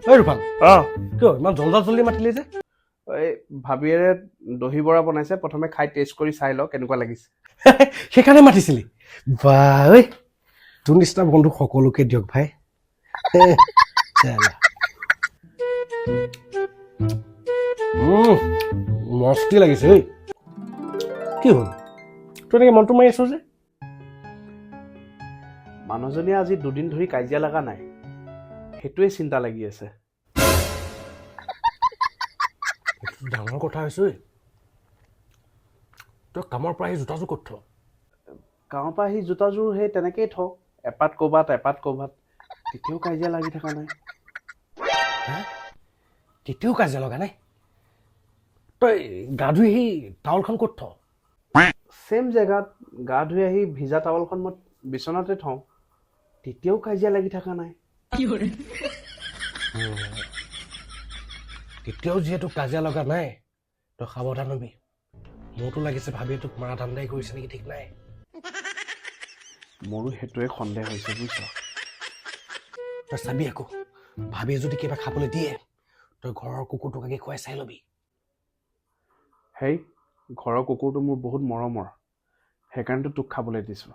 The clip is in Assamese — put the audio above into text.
ঐ ৰূপাল কিয় ইমান জলদি মাতিলি যে এই ভাবিয়েৰে দহি বৰা বনাইছে প্ৰথমে খাই টেষ্ট কৰি চাই ল কেনেকুৱা লাগিছে সেইকাৰণে মাতিছিলি বা ঐ তোৰ নিচিনা বন্ধু সকলোকে দিয়ক ভাই মস্তি লাগিছে ঐ কি হ'ল তোৰ এনেকে মনটো মাৰি আছ যে মানুহজনীয়ে আজি 2 দিন ধৰি কাজিয়া লগা নাই সেইটোৱে চিন্তা লাগি আছে ডাঙৰ কথা হৈছে তই কামৰ পৰা আহি জোতাযোৰ ক'ত থ গাঁৱৰ পৰা আহি জোতাযোৰ সেই তেনেকেই থওঁ এপাত ক'ৰবাত তেতিয়াও কাজিয়া লাগি থকা নাই তেতিয়াও কাজিয়া লগা নাই তই গা ধুই আহি টাৱলখন ক'ত থ চেম জেগাত গা ধুই আহি ভিজা টাৱলখন মই বিচনাতে থওঁ তেতিয়াও কাজিয়া লাগি থকা নাই তেতিয়াও যিহেতু কাজিয়া লগা নাই তই সাৱধান হবি মোৰতো লাগিছে ভাবি তোক মাৰা ধান্দাই কৰিছে নেকি ঠিক নাই মোৰো সেইটোৱে সন্দেহ হৈছে বুজিছ তই চাবি আকৌ ভাবিয়ে যদি কিবা খাবলৈ দিয়ে তই ঘৰৰ কুকুৰটোক আগে খুৱাই চাই ল'বি হেই ঘৰৰ কুকুৰটো মোৰ বহুত মৰমৰ সেইকাৰণেতো তোক খাবলৈ দিছো